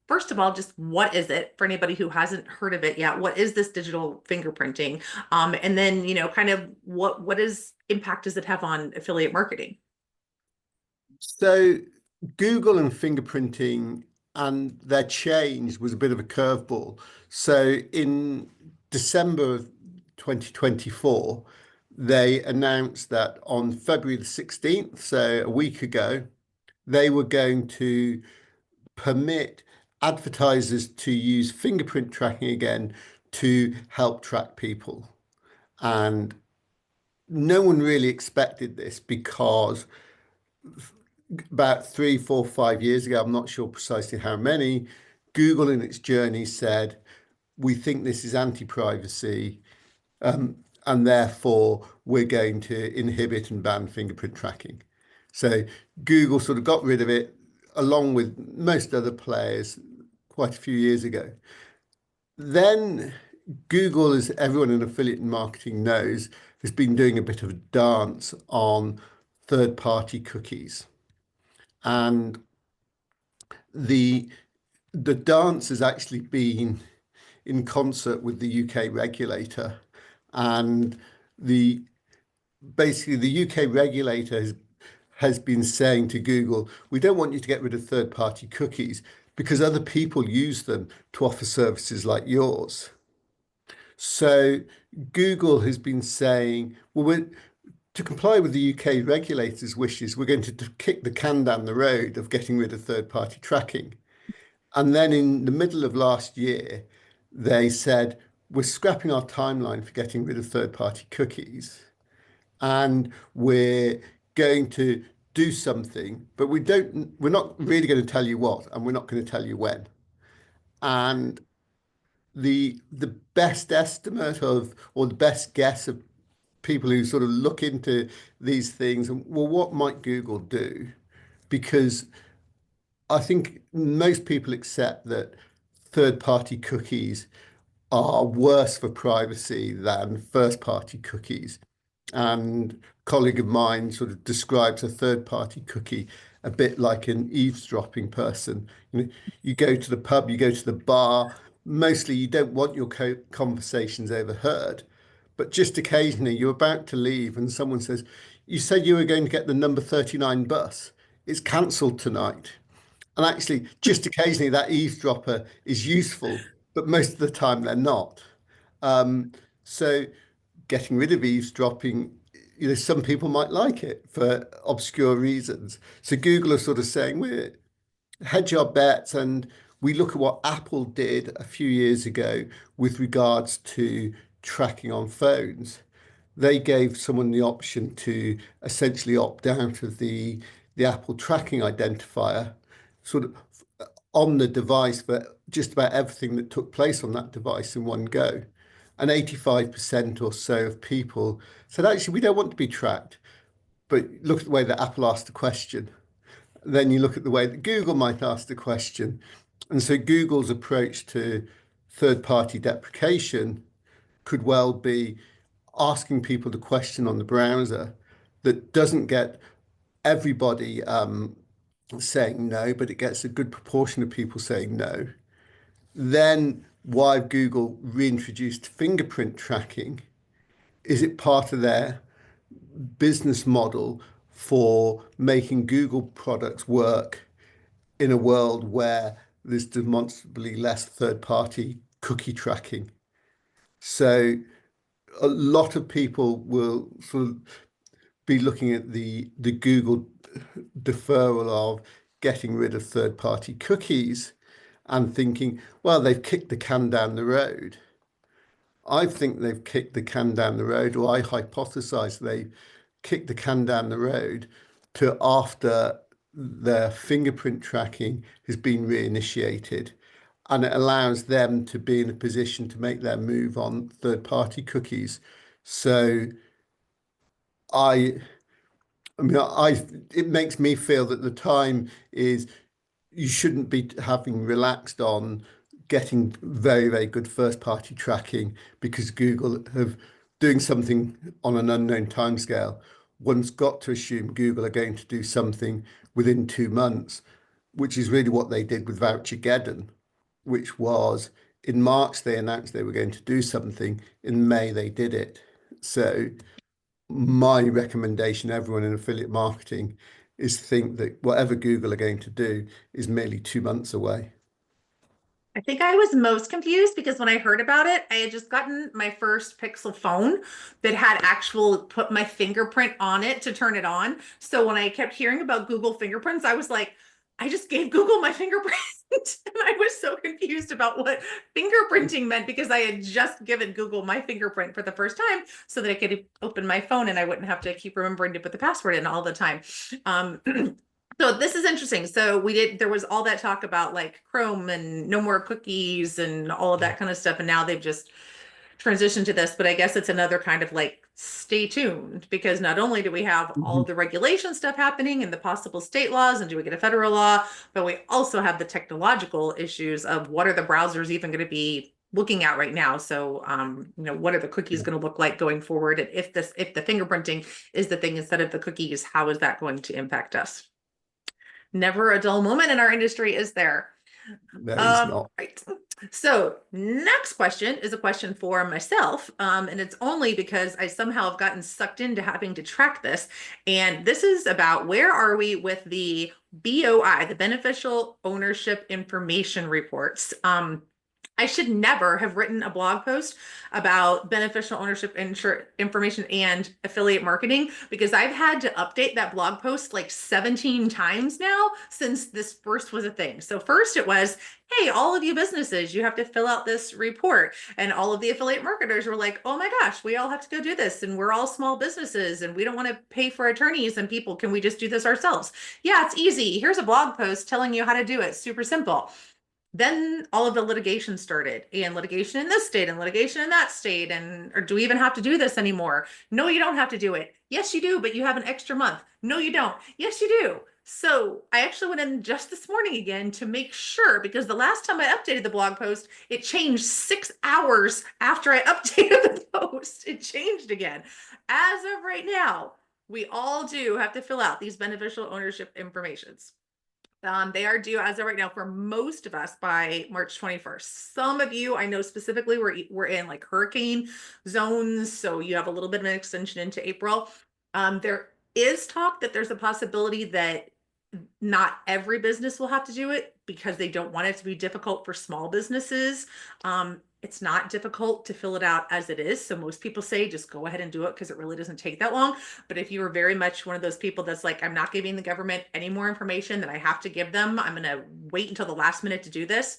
First of all, just what is it for anybody who hasn't heard of it yet? What is this digital fingerprinting? And then, kind of what is impact does it have on affiliate marketing? So Google and fingerprinting and their change was a bit of a curveball. So in December of 2024, they announced that on February the 16th, so a week ago, they were going to permit advertisers to use fingerprint tracking again to help track people. And no one really expected this because about 3, 4, 5 years ago, I'm not sure precisely how many, Google in its journey said, we think this is anti-privacy, and therefore we're going to inhibit and ban fingerprint tracking. So Google sort of got rid of it along with most other players quite a few years ago. Then Google, as everyone in affiliate marketing knows, has been doing a bit of a dance on third-party cookies. And the dance has actually been in concert with the UK regulator, and basically the UK regulator has been saying to Google, we don't want you to get rid of third-party cookies because other people use them to offer services like yours. So Google has been saying, well, to comply with the UK regulators' wishes, we're going to kick the can down the road of getting rid of third-party tracking. And then in the middle of last year, they said, we're scrapping our timeline for getting rid of third-party cookies. And we're going to do something, but we're not really going to tell you what, and we're not going to tell you when. And the best estimate of, or the best guess of people who sort of look into these things, and well, what might Google do? Because I think most people accept that third-party cookies are worse for privacy than first-party cookies. And a colleague of mine sort of describes a third-party cookie a bit like an eavesdropping person. You go to the pub, you go to the bar, mostly you don't want your conversations overheard, but just occasionally you're about to leave and someone says, you said you were going to get the number 39 bus. It's cancelled tonight. And actually, just occasionally that eavesdropper is useful, but most of the time they're not. So getting rid of eavesdropping, some people might like it for obscure reasons. So Google are sort of saying, we're hedge our bets, and we look at what Apple did a few years ago with regards to tracking on phones, they gave someone the option to essentially opt out of the Apple tracking identifier, sort of on the device for just about everything that took place on that device in one go. And 85% or so of people said, actually, we don't want to be tracked. But look at the way that Apple asked the question. Then you look at the way that Google might ask the question. And so Google's approach to third-party deprecation could well be asking people the question on the browser that doesn't get everybody saying no, but it gets a good proportion of people saying no. Then why have Google reintroduced fingerprint tracking? Is it part of their business model for making Google products work in a world where there's demonstrably less third-party cookie tracking? So a lot of people will sort of be looking at the Google deferral of getting rid of third-party cookies and thinking, well, they've kicked the can down the road. I think they've kicked the can down the road, or I hypothesize they kicked the can down the road to after their fingerprint tracking has been reinitiated, and it allows them to be in a position to make their move on third-party cookies. So I mean, it makes me feel that the time is you shouldn't be having relaxed on getting very, very good first-party tracking because Google have doing something on an unknown timescale. One's got to assume Google are going to do something within 2 months, which is really what they did with Vouchergeddon, which was in March they announced they were going to do something. In May they did it. So my recommendation to everyone in affiliate marketing is think that whatever Google are going to do is merely 2 months away. I think I was most confused because when I heard about it, I had just gotten my first Pixel phone that had actual put my fingerprint on it to turn it on. So when I kept hearing about Google fingerprints, I was like, I just gave Google my fingerprint. And I was so confused about what fingerprinting meant because I had just given Google my fingerprint for the first time so that I could open my phone and I wouldn't have to keep remembering to put the password in all the time. So this is interesting. So there was all that talk about like Chrome and no more cookies and all of that kind of stuff. And now they've just transitioned to this, but I guess it's another kind of like, stay tuned, because not only do we have all of the regulation stuff happening and the possible state laws and do we get a federal law, but we also have the technological issues of what are the browsers even going to be looking at right now. So, what are the cookies going to look like going forward? And if the fingerprinting is the thing instead of the cookies, how is that going to impact us? Never a dull moment in our industry, is there? There is not. Right. So next question is a question for myself. And it's only because I somehow have gotten sucked into having to track this. And this is about where are we with the BOI, the Beneficial Ownership Information Reports. I should never have written a blog post about beneficial ownership information and affiliate marketing because I've had to update that blog post like 17 times now since this first was a thing. So first it was, hey, all of you businesses, you have to fill out this report. And all of the affiliate marketers were like, oh my gosh, we all have to go do this. And we're all small businesses and we don't want to pay for attorneys and people. Can we just do this ourselves? Yeah, it's easy. Here's a blog post telling you how to do it. Super simple. Then all of the litigation started, and litigation in this state and litigation in that state. And or do we even have to do this anymore? No, you don't have to do it. Yes, you do, but you have an extra month. No, you don't. Yes, you do. So I actually went in just this morning again to make sure, because the last time I updated the blog post, it changed 6 hours after I updated the post. It changed again. As of right now, we all do have to fill out these beneficial ownership informations. They are due as of right now for most of us by March 21st. Some of you, I know specifically, we're in like hurricane zones, so you have a little bit of an extension into April. There is talk that there's a possibility that not every business will have to do it because they don't want it to be difficult for small businesses. It's not difficult to fill it out as it is. So most people say just go ahead and do it because it really doesn't take that long. But if you are very much one of those people that's like, I'm not giving the government any more information that I have to give them, I'm going to wait until the last minute to do this,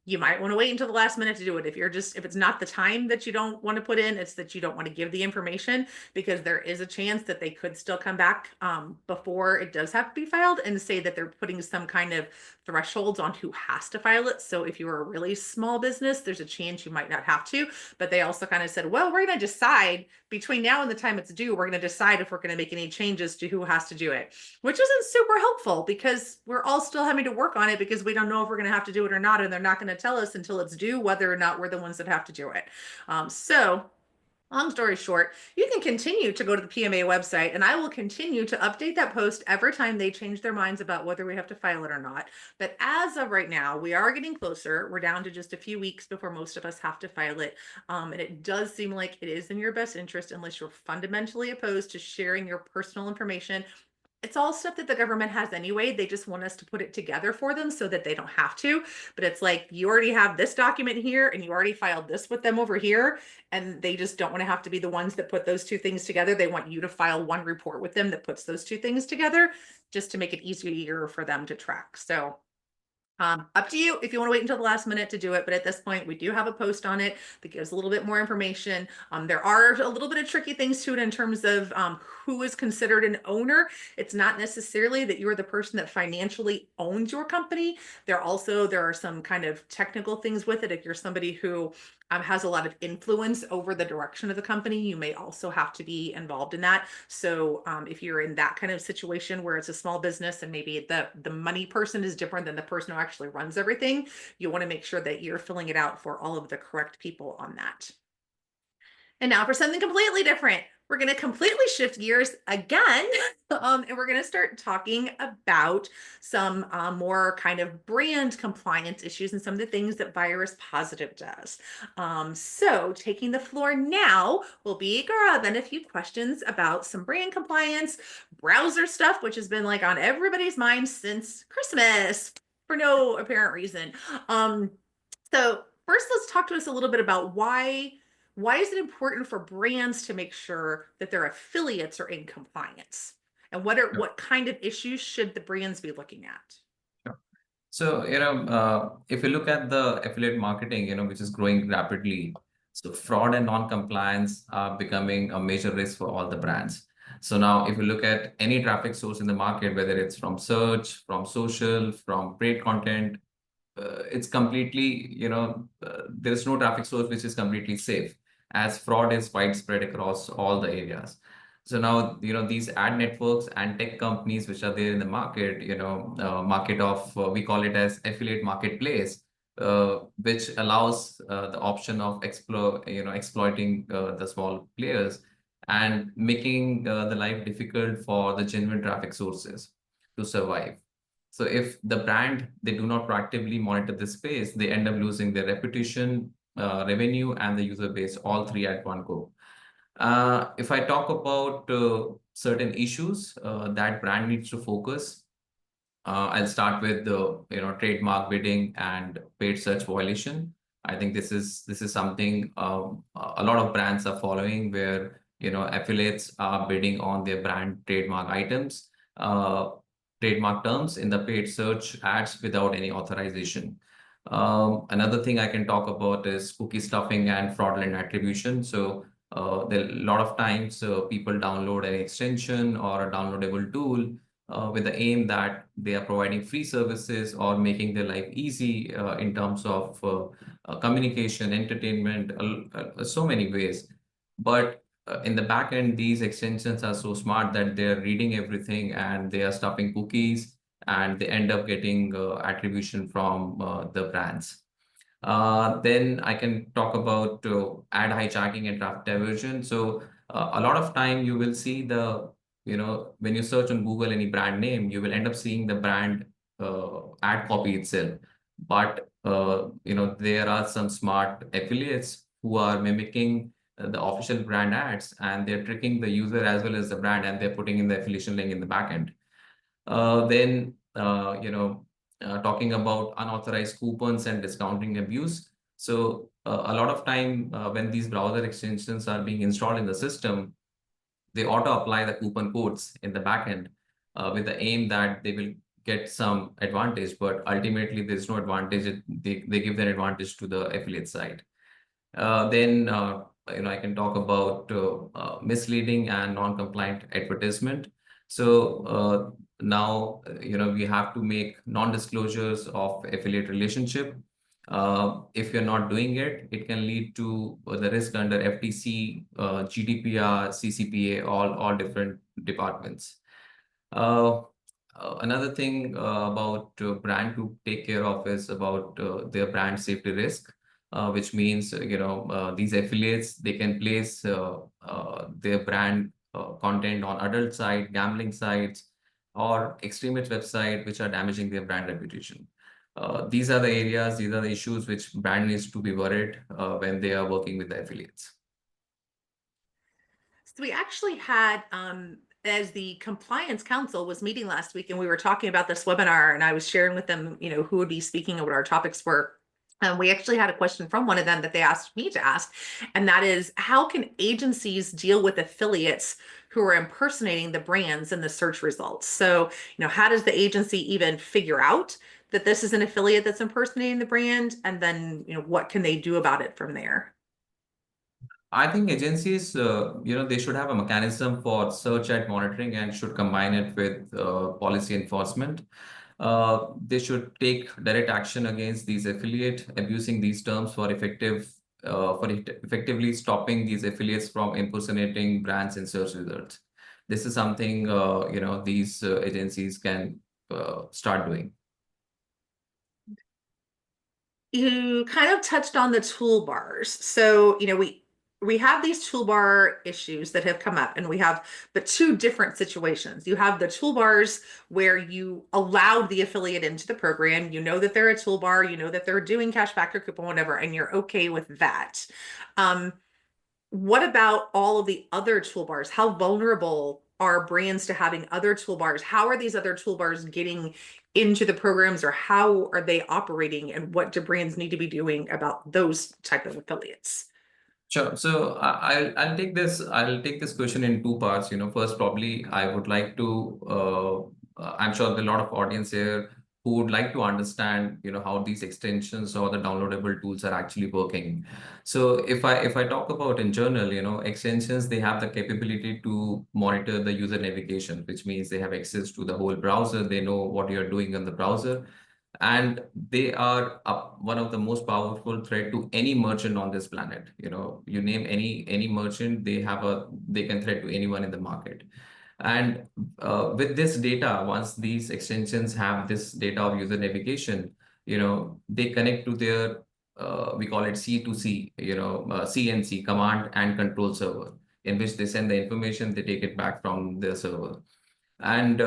you might want to wait until the last minute to do it. If it's not the time that you don't want to put in, it's that you don't want to give the information, because there is a chance that they could still come back before it does have to be filed and say that they're putting some kind of thresholds on who has to file it. So if you're a really small business, there's a chance you might not have to. But they also kind of said, well, we're going to decide between now and the time it's due, we're going to decide if we're going to make any changes to who has to do it, which isn't super helpful because we're all still having to work on it because we don't know if we're going to have to do it or not. And they're not going to tell us until it's due whether or not we're the ones that have to do it. So long story short, you can continue to go to the PMA website, and I will continue to update that post every time they change their minds about whether we have to file it or not. But as of right now, we are getting closer. We're down to just a few weeks before most of us have to file it. And it does seem like it is in your best interest, unless you're fundamentally opposed to sharing your personal information. It's all stuff that the government has anyway. They just want us to put it together for them so that they don't have to. But it's like, you already have this document here and you already filed this with them over here. And they just don't want to have to be the ones that put those two things together. They want you to file one report with them that puts those two things together, just to make it easier for them to track. So up to you if you want to wait until the last minute to do it. But at this point, we do have a post on it that gives a little bit more information. There are a little bit of tricky things to it in terms of who is considered an owner. It's not necessarily that you're the person that financially owns your company. There are some kind of technical things with it. If you're somebody who has a lot of influence over the direction of the company, you may also have to be involved in that. So if you're in that kind of situation where it's a small business and maybe the money person is different than the person who actually runs everything, you want to make sure that you're filling it out for all of the correct people on that. And now for something completely different. We're going to completely shift gears again, and we're going to start talking about some more kind of brand compliance issues and some of the things that Virus Positive does. So taking the floor now will be Gaurav, and a few questions about some brand compliance, browser stuff, which has been like on everybody's mind since Christmas for no apparent reason. So first, let's talk to us a little bit about why is it important for brands to make sure that their affiliates are in compliance? And what kind of issues should the brands be looking at? Sure. So, if you look at the affiliate marketing, which is growing rapidly, so fraud and non-compliance are becoming a major risk for all the brands. So now if you look at any traffic source in the market, whether it's from search, from social, from paid content, it's completely, there's no traffic source which is completely safe, as fraud is widespread across all the areas. So now, these ad networks and tech companies which are there in the market, we call it as affiliate marketplace, which allows the option of exploiting the small players and making the life difficult for the genuine traffic sources to survive. So if the brand, they do not proactively monitor this space, they end up losing their reputation, revenue, and the user base, all three at one go. If I talk about certain issues that brand needs to focus, I'll start with the trademark bidding and paid search violation. I think this is something a lot of brands are following, where affiliates are bidding on their brand trademark items, trademark terms in the paid search ads without any authorization. Another thing I can talk about is cookie stuffing and fraudulent attribution. So there are a lot of times people download an extension or a downloadable tool with the aim that they are providing free services or making their life easy in terms of communication, entertainment, so many ways. But in the back end, these extensions are so smart that they're reading everything and they are stuffing cookies, and they end up getting attribution from the brands. Then I can talk about ad hijacking and traffic diversion. So a lot of time you will see when you search on Google any brand name, you will end up seeing the brand ad copy itself. But there are some smart affiliates who are mimicking the official brand ads, and they're tricking the user as well as the brand, and they're putting in the affiliation link in the back end. Talking about unauthorized coupons and discounting abuse. So a lot of time when these browser extensions are being installed in the system, they auto apply the coupon codes in the back end with the aim that they will get some advantage, but ultimately there's no advantage. They give their advantage to the affiliate side. Then I can talk about misleading and non-compliant advertisement. So now we have to make non-disclosures of affiliate relationship. If you're not doing it, it can lead to the risk under FTC, GDPR, CCPA, all different departments. Another thing about brand to take care of is about their brand safety risk, which means these affiliates, they can place their brand content on adult site, gambling sites, or extremist website, which are damaging their brand reputation. These are the areas, these are the issues which brand needs to be worried when they are working with the affiliates. So we actually had, as the compliance council was meeting last week, and we were talking about this webinar, and I was sharing with them, who would be speaking and what our topics were. And we actually had a question from one of them that they asked me to ask, and that is, how can agencies deal with affiliates who are impersonating the brands in the search results? So, how does the agency even figure out that this is an affiliate that's impersonating the brand? And then, what can they do about it from there? I think agencies, they should have a mechanism for search ad monitoring and should combine it with policy enforcement. They should take direct action against these affiliate abusing these terms for effectively stopping these affiliates from impersonating brands in search results. This is something these agencies can start doing. You kind of touched on the toolbars. So, we have these toolbar issues that have come up, and we have but two different situations. You have the toolbars where you allowed the affiliate into the program, that they're a toolbar, that they're doing cashback or coupon, whatever, and you're okay with that. What about all of the other toolbars? How vulnerable are brands to having other toolbars? How are these other toolbars getting into the programs, or how are they operating, and what do brands need to be doing about those type of affiliates? Sure. So I'll take this question in two parts. First, probably I would like to. I'm sure there are a lot of audience here who would like to understand, how these extensions or the downloadable tools are actually working. So if I talk about in general, extensions, they have the capability to monitor the user navigation, which means they have access to the whole browser. They know what you're doing on the browser. And they are one of the most powerful threat to any merchant on this planet. You name any merchant, they can threat to anyone in the market. And with this data, once these extensions have this data of user navigation, they connect to their we call it C2C, CNC, command and control server, in which they send the information, they take it back from the server. And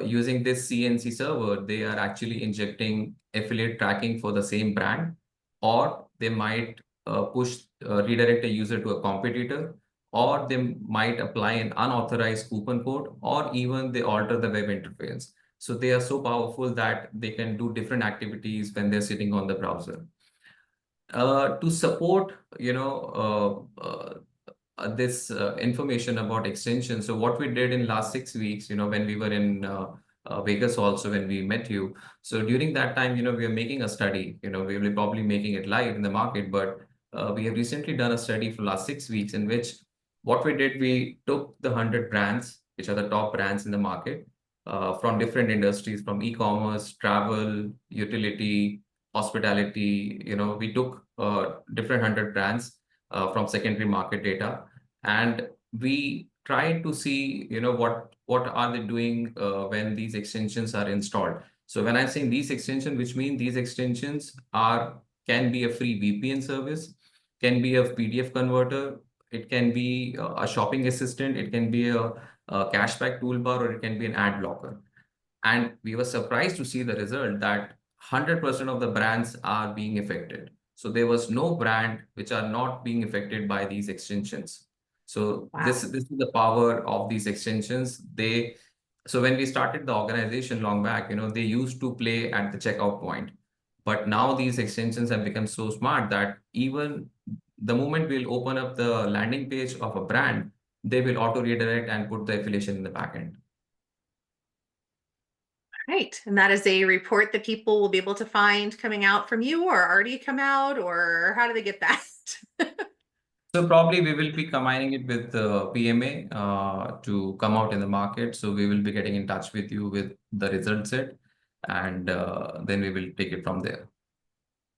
using this CNC server, they are actually injecting affiliate tracking for the same brand, or they might redirect a user to a competitor, or they might apply an unauthorized coupon code, or even they alter the web interface. So they are so powerful that they can do different activities when they're sitting on the browser. To support, this information about extension. So what we did in last 6 weeks, when we were in Vegas also, when we met you. So during that time, we are making a study, we will be probably making it live in the market, but we have recently done a study for last 6 weeks in which what we did, we took the 100 brands, which are the top brands in the market from different industries, from e-commerce, travel, utility, hospitality. We took different 100 brands from secondary market data, and we try to see what are they doing when these extensions are installed. So when I'm saying these extensions, which mean these extensions can be a free VPN service, can be a PDF converter, it can be a shopping assistant, it can be a cashback toolbar, or it can be an ad blocker. And we were surprised to see the result that 100% of the brands are being affected. So there was no brand which are not being affected by these extensions. So Wow. this is the power of these extensions. So when we started the organization long back, they used to play at the checkout point. But now these extensions have become so smart that even the moment we'll open up the landing page of a brand, they will auto redirect and put the affiliation in the backend. Right. And that is a report that people will be able to find coming out from you or already come out, or how do they get that? So probably we will be combining it with the PMA to come out in the market. So we will be getting in touch with you with the result set, and then we will take it from there.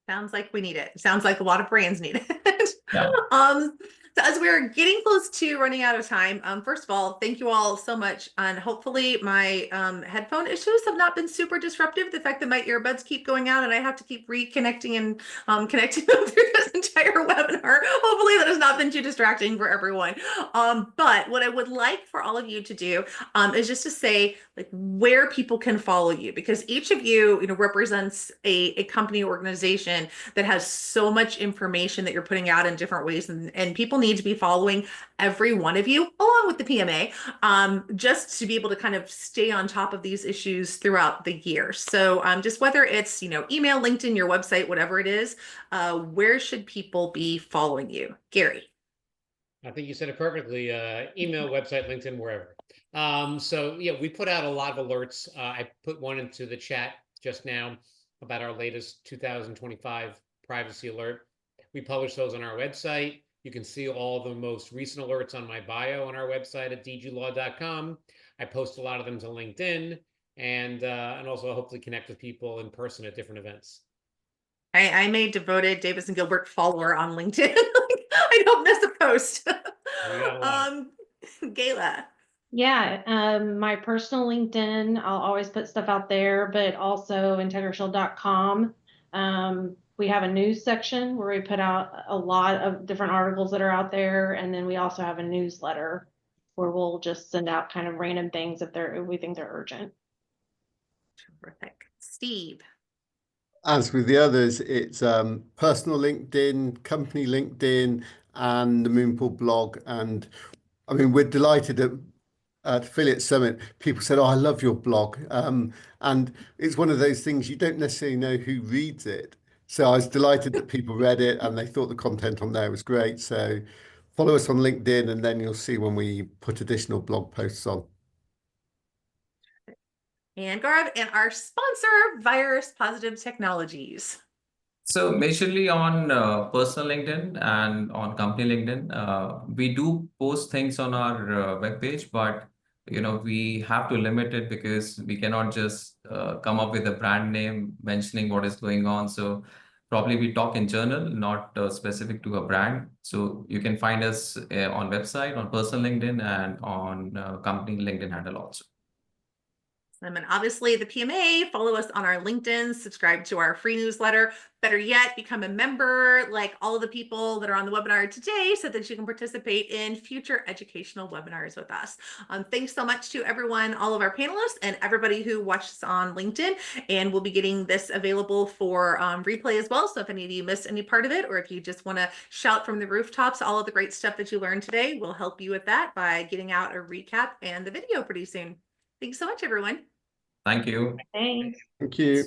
Sounds like we need it. Sounds like a lot of brands need it. Yeah. So as we're getting close to running out of time, first of all, thank you all so much. And hopefully my headphone issues have not been super disruptive. The fact that my earbuds keep going out and I have to keep reconnecting and connecting them through this entire webinar. Hopefully that has not been too distracting for everyone. But what I would like for all of you to do is just to say like where people can follow you, because each of you, represents a company organization that has so much information that you're putting out in different ways, and people need to be following every one of you along with the PMA, just to be able to kind of stay on top of these issues throughout the year. So just whether it's email, LinkedIn, your website, whatever it is, where should people be following you? Gary. I think you said it perfectly. Email, website, LinkedIn, wherever. So yeah, we put out a lot of alerts. I put one into the chat just now about our latest 2025 privacy alert. We publish those on our website. You can see all the most recent alerts on my bio on our website at dglaw.com. I post a lot of them to LinkedIn, and also hopefully connect with people in person at different events. I'm a devoted Davis+Gilbert follower on LinkedIn. I don't miss a post. Gayla. Yeah, my personal LinkedIn, I'll always put stuff out there, but also IntegriShield.com. We have a news section where we put out a lot of different articles that are out there, and then we also have a newsletter where we'll just send out kind of random things if we think they're urgent. Terrific. Steve. As with the others, it's personal LinkedIn, company LinkedIn, and the Moonpull blog. And I mean, we're delighted at Affiliate Summit. People said, "Oh, I love your blog," and it's one of those things you don't necessarily know who reads it. So I was delighted that people read it and they thought the content on there was great. So follow us on LinkedIn, and then you'll see when we put additional blog posts on. And Gaurav, and our sponsor, Virus Positive Technologies. So majorly on personal LinkedIn and on company LinkedIn, we do post things on our webpage, but we have to limit it because we cannot just come up with a brand name mentioning what is going on. So probably we talk in general, not specific to a brand. So you can find us on website, on personal LinkedIn, and on company LinkedIn handle also. And obviously the PMA, follow us on our LinkedIn, subscribe to our free newsletter. Better yet, become a member like all of the people that are on the webinar today so that you can participate in future educational webinars with us. Thanks so much to everyone, all of our panelists and everybody who watches on LinkedIn. And we'll be getting this available for replay as well. So if any of you missed any part of it, or if you just want to shout from the rooftops all of the great stuff that you learned today, we'll help you with that by getting out a recap and the video pretty soon. Thanks so much, everyone. Thank you. Thanks. Thank you.